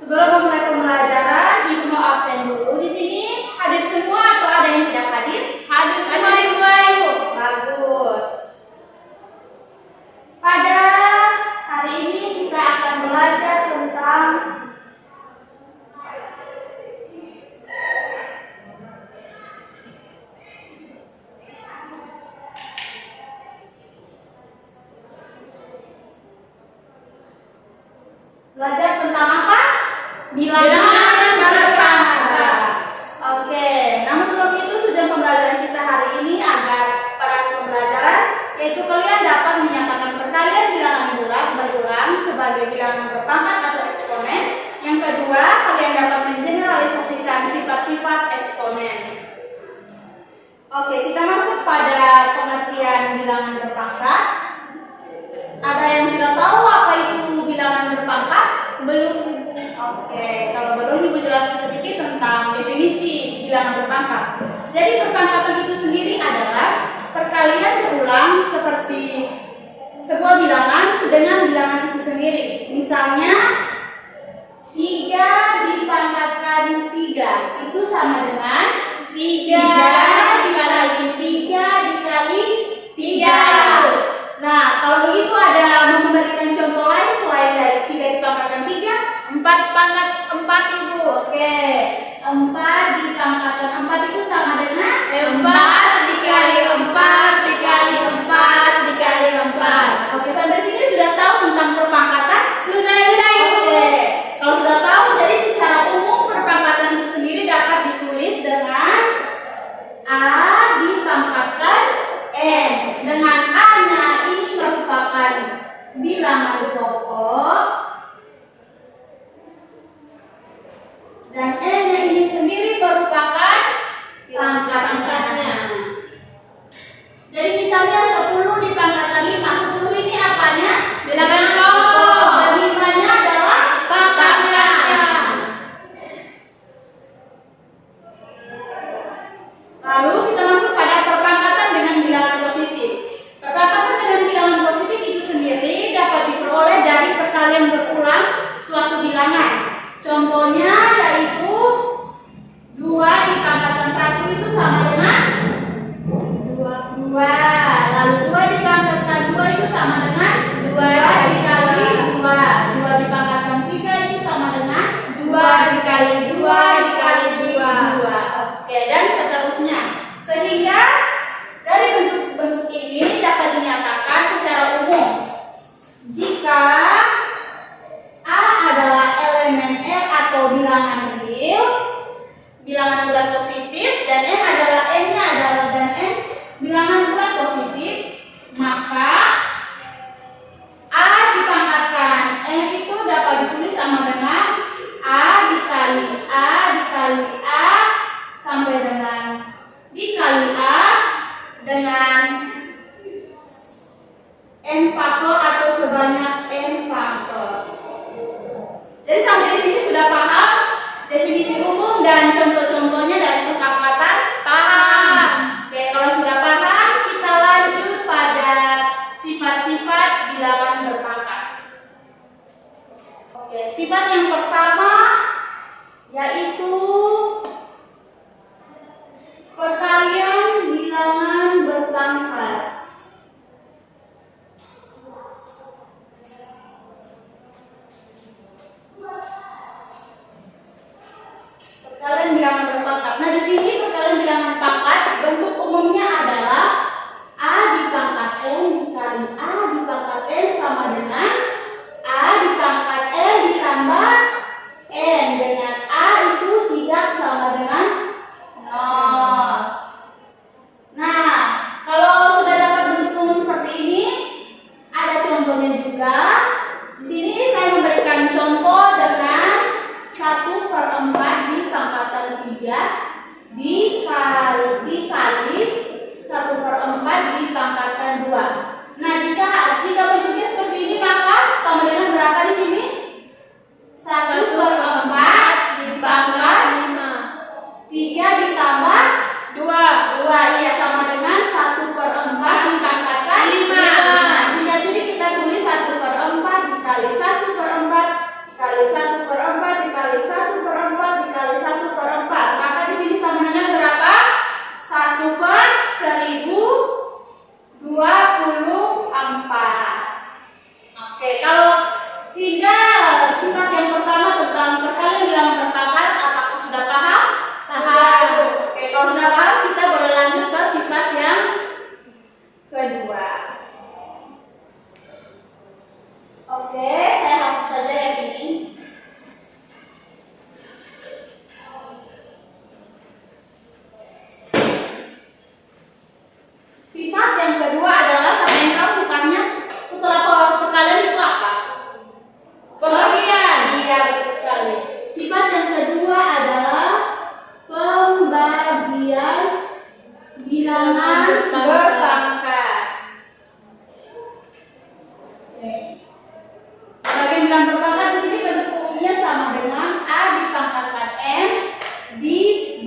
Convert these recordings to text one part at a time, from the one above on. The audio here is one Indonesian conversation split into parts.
Sebelum memulai pembelajaran, Ibu mau absen dulu di sini. Hadir semua atau ada yang tidak hadir? Hadir semua, Ibu. Bagus. Pada hari ini kita akan belajar tentang apa? Bilangan berpangkat. Oke, namun sebelum itu tujuan pembelajaran kita hari ini agar pada pembelajaran yaitu kalian dapat menyatakan perkalian bilangan bulat berulang sebagai bilangan berpangkat atau eksponen. Yang kedua, kalian dapat mengeneralisasikan sifat-sifat eksponen. Oke, kita masuk pada pengertian bilangan berpangkat. Ada yang sudah tahu apa itu bilangan berpangkat? Belum. Oke, kalau belum Ibu jelaskan sedikit tentang definisi bilangan berpangkat. Jadi perpangkatan itu sendiri adalah perkalian berulang seperti sebuah bilangan dengan bilangan itu sendiri. Misalnya 3 dipangkatkan 3 itu sama dengan 3 dikali 3 dikali 3. Nah, kalau begitu ada memberikan contoh lain selain dari 3 dipangkatkan 3? 4 pangkat 4, Ibu. Oke, 4 dipangkatkan 4 itu sama dengan 4 dikali 4 dikali 4 dikali 4. Oke, sampai sini sudah tahu tentang perpangkatan? Sudah, Ibu. Oke, kalau sudah tahu, jadi secara umum perpangkatan itu sendiri dapat ditulis dengan A dipangkatkan N. Dengan A-nya ini merupakan bilangan pokok dan N-nya ini sendiri merupakan pangkat-pangkatnya. Jadi misalnya 10 dipangkatkan 5, 10 ini apanya? Bilangan pokok. Dan 5-nya adalah Pangkatnya. Lalu kita masuk pada perpangkatan dengan bilangan positif. Perpangkatan dengan bilangan positif itu sendiri dapat diperoleh dari perkalian berulang suatu bilangan. Contohnya yaitu 2 dipangkatkan 1 itu sama dengan 2. Lalu 2 dipangkatkan 2 itu sama dengan 2 dikali 2. 2 dipangkatkan 3 itu sama dengan 2 dikali 2 dikali 2. Oke, dan seterusnya. Sehingga dari bentuk-bentuk ini dapat dinyatakan secara umum jika A adalah elemen R atau bilangan real, bilangan bulat positif, dan N adalah N-nya adalah dan N bilangan bulat positif, maka A dipangkatkan N itu dapat ditulis sama dengan A dikali A dikali A sampai dengan dikali A dengan N faktor atau sebanyak N faktor. Jadi sampai di sini sudah paham definisi umum dan contoh-contohnya dari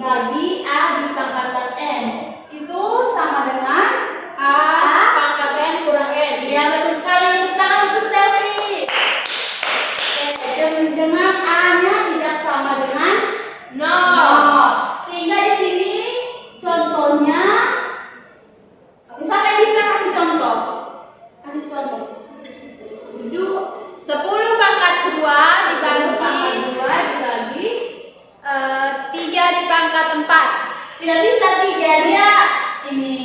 dibagi A dipangkatkan N. Itu sama dengan A pangkat N kurang N. Iya, betul sekali. Tepuk tangan untuk selfie. Oke, dengan A-nya tidak sama dengan Nol. Sehingga di sini contohnya, siapa yang bisa kasih contoh? Kasih contoh. 10 pangkat 2 dibagi 2 dibagi 3 di pangkat 4. tidak bisa 3, dia ini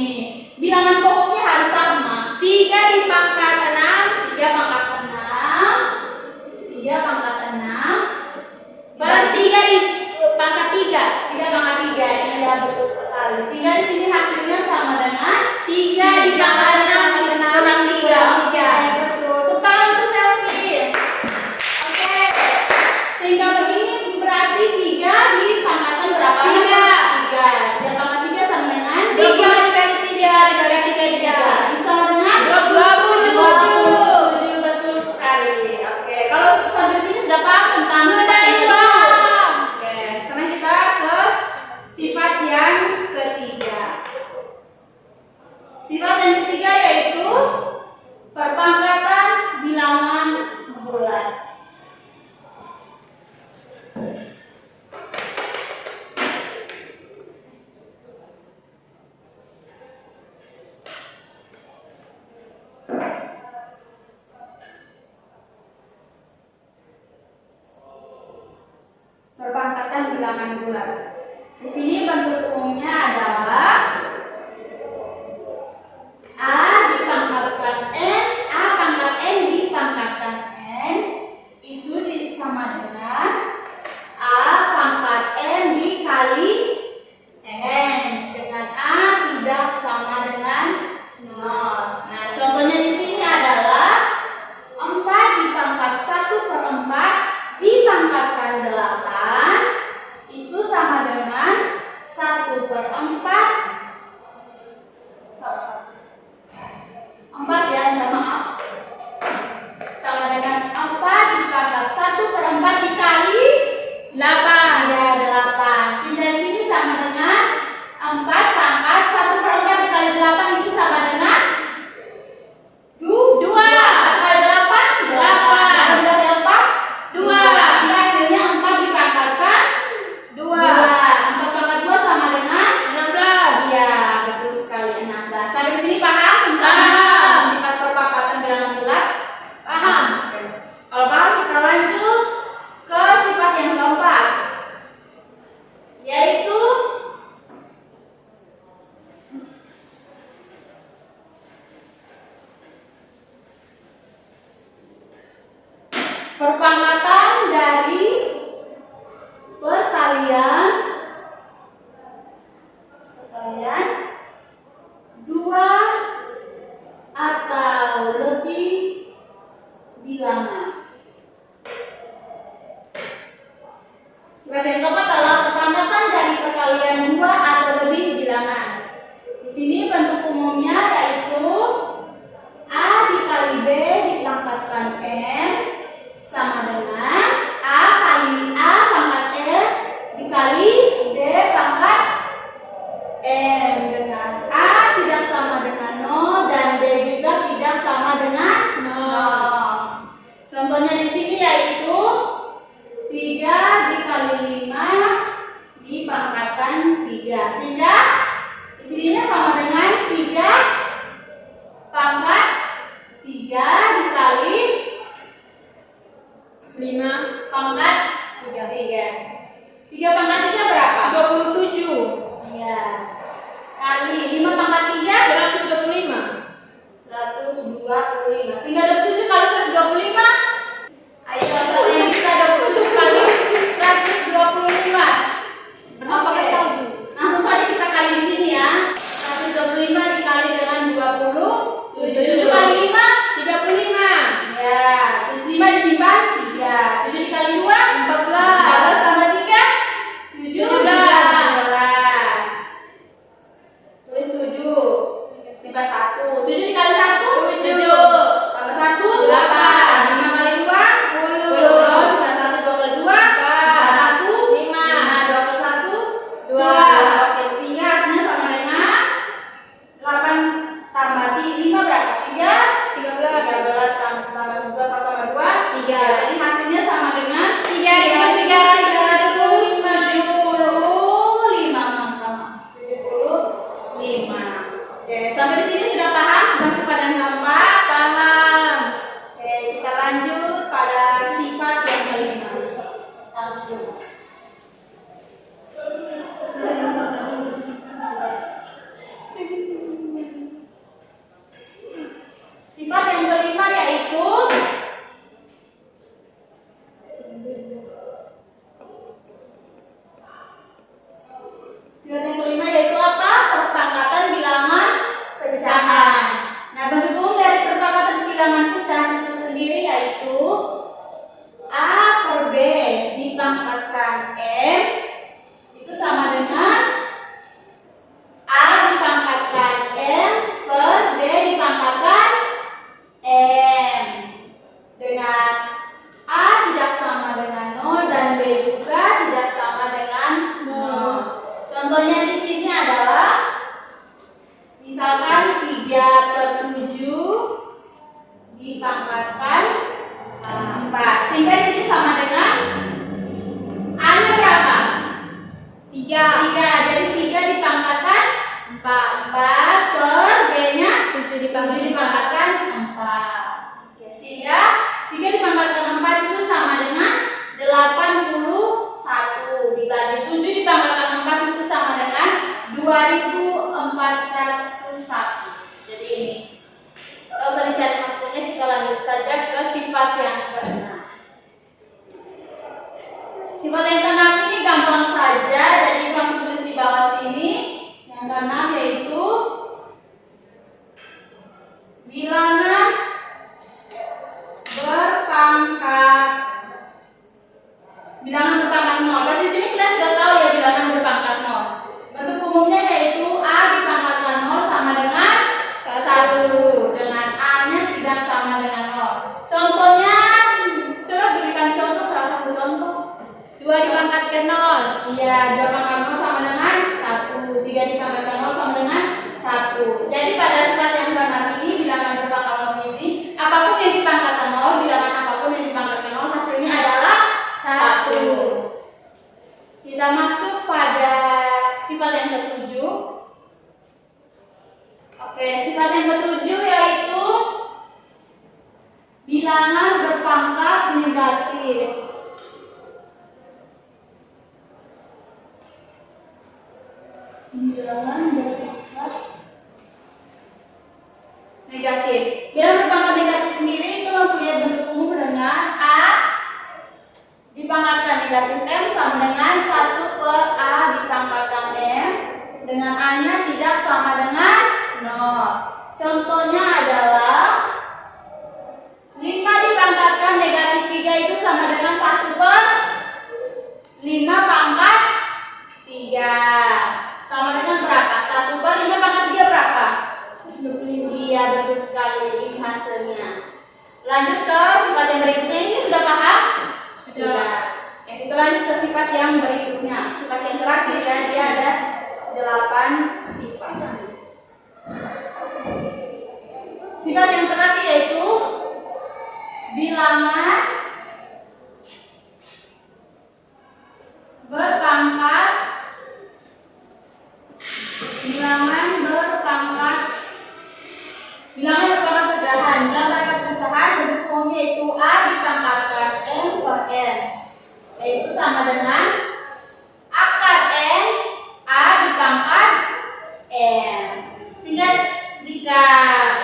bilangan pokoknya harus sama. 3 di pangkat 6. 3 pangkat 6. 3 pangkat 6. Baru 3 di pangkat 3. 3 pangkat 3. Iya, betul sekali. Sehingga di sini hasilnya sama dengan 3 di pangkat 6 kurang 3. Oke, betul. Tepuk tangan untuk selfie. Oke. Sehingga begini berarti 3 dipangkatkan berapa? 3. 3. 3 pangkat 3 sama dengan 3 dikali 3 dikali 3. sama dengan 27. Betul sekali. Oke. Kalau sampai sini sudah paham tentang Sudah sifat yang kedua? paham. Oke. Sekarang kita ke sifat yang ketiga. Sifat yang ketiga yaitu perpangkatan bilangan bulat. Perpangkatan bilangan bulat. Di sini bentuk umumnya adalah A dipangkatkan N, A pangkat N dipangkatkan N, itu sama dengan A pangkat N dikali N, dengan A tidak sama dengan 0. Nah, contohnya di sini adalah 4 dipangkat 1/4 dipangkatkan 8, itu sama dengan 1/4 4 ya, minta maaf. Sama dengan 4 dipangkat 1/4 dikali 8. ya 8. Sehingga di sini sama dengan 4 pangkat 1/4 dikali 8 itu sama dengan 2. 1 kali 8 8. Dari 4 2. Sehingga hasilnya 4 dipangkatkan 2. 4 pangkat 2 sama dengan 16. ya, betul sekali 16. Sampai di sini paham tentang Paham. sifat perpangkatan bilangan bulat? Paham. Oke. Kalau paham kita lanjut ke sifat yang keempat, yaitu perpangkatan dari perkalian 2 atau lebih bilangan. Sifat yang keempat adalah perpangkatan dari perkalian 2 atau lebih bilangan. Di sini bentuk umumnya yaitu A dikali B dipangkatkan N sama dengan A kali A pangkat N dikali B pangkat N, dengan A tidak sama dengan 0 dan B juga tidak sama dengan 0. Contohnya di sini yaitu 3 dikali 5 dipangkatkan 3, sehingga di sininya sama dengan 3 pangkat 3 dikali 5 pangkat 3. 3 pangkat 3 berapa? 27. Iya. Kali 5 pangkat 3 125. 125. Sehingga 27 kali 125. Ayo siapa yang bisa 27 kali 125? Berapa Oke. tahu? Langsung saja kita kali Oke, sehingga hasilnya sama dengan 8 tambah 5 berapa? 13 tambah 11 tambah 2 3. Ya, jadi hasilnya sama dengan 75. Oke, sampai di sini sudah paham tentang sifat yang keempat? Paham. Oke, kita lanjut pada sifat yang kelima. Sifat yang kelima yaitu apa? Perpangkatan bilangan pecahan. Nah, bentuk umum dari perpangkatan bilangan pecahan itu sendiri yaitu A per B dipangkatkan M itu sama dengan A dipangkatkan M per B dipangkatkan M. Dengan A tidak sama dengan 0 dan B juga tidak sama dengan 0. Contohnya di sini adalah misalkan 3/7 dipangkatkan 4. Sehingga di sini sama dengan A-nya berapa? 3. Jadi 3 dipangkatkan 4 per B-nya 7 dipangkatkan 4. Oke, sehingga 3 dipangkatkan 4 itu sama dengan 81 dibagi 7 dipangkatkan 4 itu sama dengan 2401. Jadi ini tidak usah dicari hasilnya, kita lanjut saja ke sifat yang keenam. Sifat yang keenam ini gampang saja, jadi langsung tulis di bawah sini. Yang keenam yaitu bilangan berpangkat 0. Pasti sini kita sudah tahu ya bilangan berpangkat 0. Bentuk umumnya yaitu A dipangkatkan 0 sama dengan 1 dengan A-nya tidak sama dengan 0. Contohnya, coba berikan contoh salah satu contoh. 2 dipangkatkan 0. Iya, 2 pangkat 0 sama dengan 1. 3 dipangkatkan 0 sama dengan 1. Jadi pada sifat yang keenam ini bilangan berpangkat 0 ini apapun yang dipangkatkan 0, bilangan apapun yang dipangkatkan 0 hasilnya adalah 1. Kita masuk pada sifat yang ketujuh. Oke, sifat yang ketujuh yaitu bilangan berpangkat negatif. Bilangan berpangkat negatif. Bilangan berpangkat negatif sendiri itu mempunyai bentuk umum dengan A dipangkatkan negatif M sama dengan 1 per A dipangkatkan M dengan A-nya tidak sama dengan 0. Contohnya adalah 5 dipangkatkan negatif 3 itu sama dengan 1 per 5 pangkat 3. Sama dengan berapa? 1 per 5 pangkat 3 berapa? 25. Iya, betul sekali. Ini hasilnya. Lanjut ke sifat yang berikutnya. Ini sudah paham? Sudah. Oke, kita lanjut ke sifat yang berikutnya. Sifat yang terakhir ya, dia ada 8 sifat. Sifat yang terakhir yaitu bilangan berpangkat pecahan. Bilangan pecahan bentuk umumnya yaitu A dipangkatkan M per N, yaitu sama dengan akar N A dipangkat N. Sehingga jika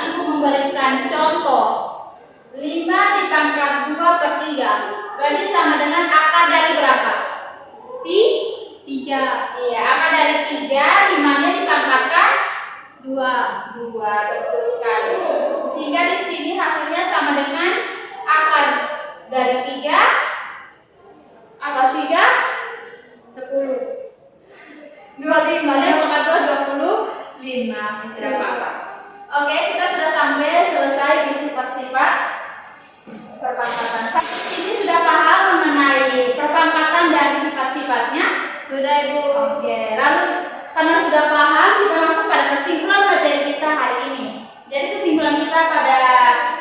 ibu memberikan contoh 5 dipangkat 2 per 3 berarti sama dengan akar dari berapa? 3. Iya, akar dari 3, 5-nya dipangkatkan 2. Betul sekali. Sehingga di sini hasilnya sama dengan akar dari 3. Akar 3 10. 25-nya pangkat 2 25. Tidak apa-apa. Oke, kita sudah sampai selesai di sifat-sifat perpangkatan. Sampai sini sudah paham mengenai perpangkatan dan sifat-sifatnya? Sudah, Ibu. Oke, lalu kita pada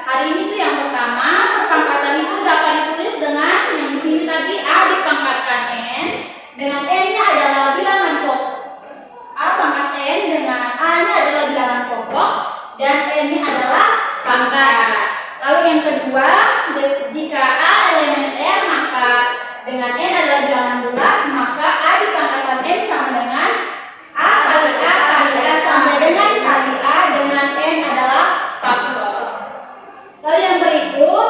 hari ini tuh yang pertama, perpangkatan itu dapat ditulis dengan yang di sini tadi A dipangkatkan N, dengan N-nya adalah bilangan pokok. A pangkat N dengan A-nya adalah bilangan pokok dan N-nya adalah pangkat. Lalu yang kedua, jika A elementer maka dengan N adalah bilangan bulat, maka A dipangkatkan N sama dengan A kali A sampai dengan kali A dengan N adalah faktor. Lalu yang berikut,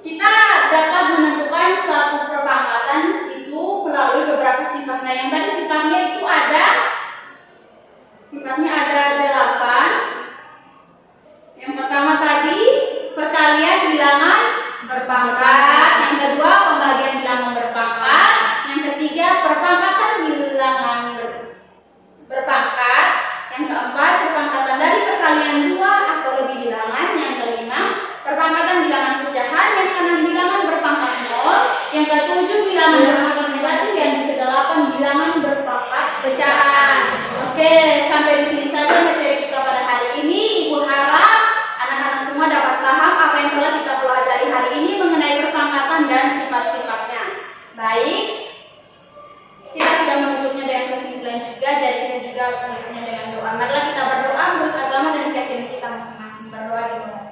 kita dapat menentukan suatu perpangkatan itu melalui beberapa sifatnya. Yang tadi sifatnya itu ada 8. Yang pertama tadi perkalian bilangan berpangkat, yang kedua pembagian bilangan berpangkat, yang ketiga perpangkatan bilangan berpangkat, yang keempat perpangkatan dari perkalian 2 atau lebih bilangan, yang kelima perpangkatan bilangan pecahan, yang keenam bilangan berpangkat 0, yang ketujuh bilangan berpangkat negatif, yang kedelapan bilangan berpangkat pecahan. Oke, sampai di sini saja materi kita pada hari ini. Ibu harap anak-anak semua dapat paham apa yang telah kita pelajari hari ini mengenai perpangkatan dan sifat-sifatnya. Baik, kita sudah menutupnya dengan kesimpulan juga, jadi kita juga harus menutupnya dengan doa. Marilah kita berdoa menurut agama dan keyakinan kita masing-masing. Berdoa di rumah.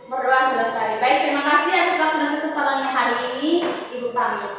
Berdoa selesai. Baik, terima kasih atas waktu dan kesempatannya hari ini. Ibu pamit.